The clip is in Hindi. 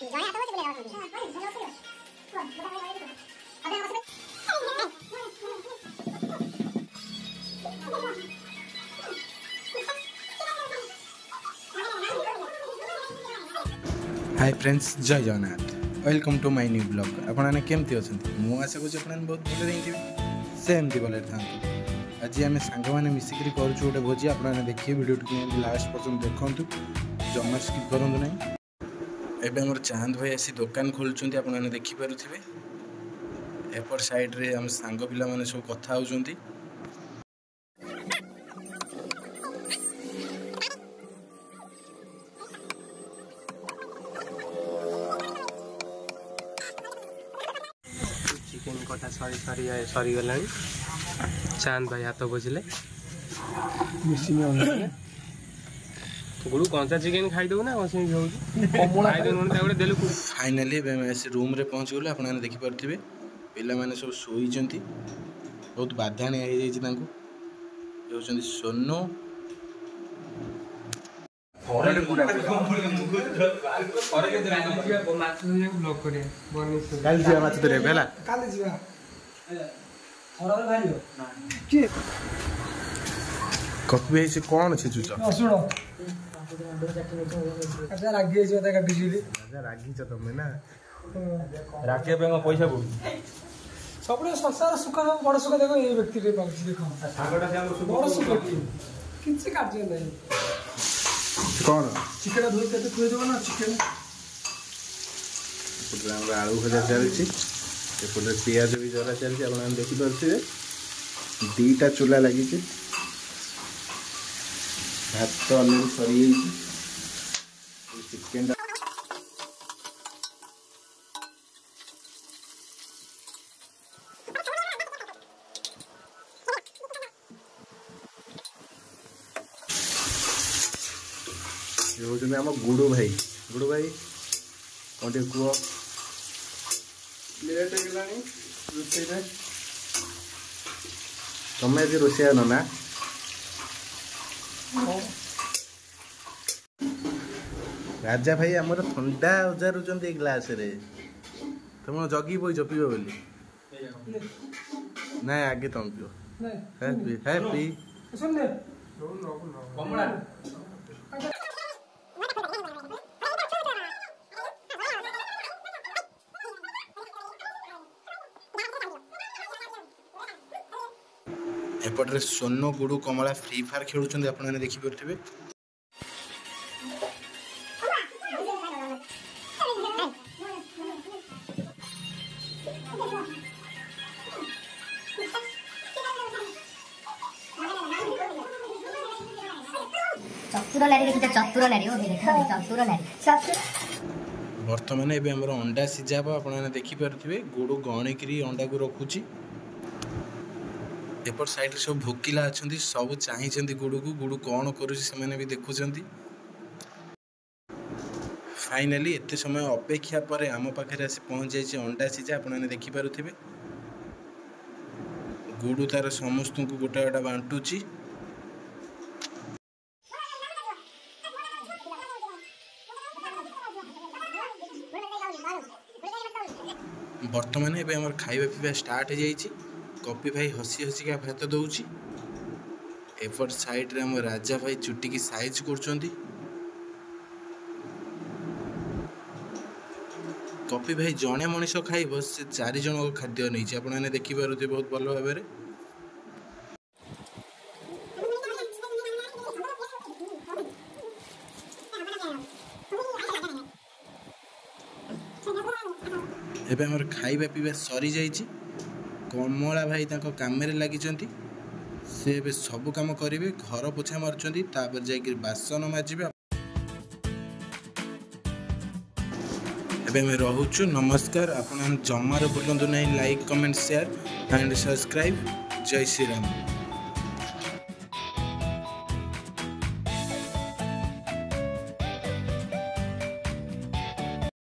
हाय फ्रेंड्स, जय Jagannath. Welcome to my new blog. आपने केमती अच्छा? मुझे आशा करें बहुत भल रही से एमती भले था। आज आम सांग मैंने मिसिक करुँ गोटे भोजी। आपने देखिए वीडियो लास्ट पर्यटन देखूँ, जमा स्किप करूँ ना। एवं आम चांद भाई आसी दुकान खोलुँच, आपने देखिपे। एपट साइड्रे आम सांग पिला मैंने सब कथा होती। चिकेन कटा सरी गला। चांद भाई हाथ बजिले गुरु कंचा चिकेन खाईदेव ना फाइनाली रूम रे पहुँच गलु। आपने देखिपे पिला मैंने सब शोई बहुत बाधाणी होती। सोनू कॉफी भाई से कौन अच्छे चुच रागी तुम्हें ना राखी पैसा पड़ू सब संसार सुख बड़ सुख देख ये व्यक्ति देख बड़ सुख किसी कार्य नहीं कौन चिकेन धोई के खुए देव ना। चिकेन आलू भजा चलती, पियाज भी जरा चलती। आप देखिपे दीटा चूल्हा लगी, भात अलरेडी सरी चिकेन ये आम गुडू भाई कौन टे कह लेट होगा रोसे तुम्हें भी रोसे ना राजा भाई आमर ठंडा उजारुंट ग्लास रे तुम जगी पैच पीब बोली ना आगे तुम पीओ हैप्पी एपटे सोनू गुडू कमला फ्री फायर खेलुंट। आपने देखिपे बर्तमान एवं आम अंडा सीझा आपने देखिपे गुडू गणिक अंडा को रखुची। एपट साइड सब भोकिला अच्छा सब चाहिए गुडू को गुडू कौन कर भी देखुं। फाइनाली एत समय अपेक्षा पर आम पाखे आसी पहुँच जाए अंडा सीझा। आपने देखिपे गुडू तार समस्त को गोटा गोटा बांटुची। बर्तमान एवं आम खाଇବା पीवा स्टार्ट हो जाए। कॉफी भाई हसी हसिका भात दौची। एपट साइड रे आम राजा भाई चुटी की साइज कर। कॉफी भाई जड़े मनीष खाइब से 4 जन खाद्य नहीं। आपने देखिपे बहुत भल भाव। एबे हमर खाଇବା पीवा सरी जाइए। कमला भाई काम लगी से सब काम करेंगे, घर पोछा मार्चंती, तापर जाइए बासन माजिबे। एबे मैं रहूचु। नमस्कार। आपण जमार बोलंतु नहीं like comment share and subscribe. जय श्री राम।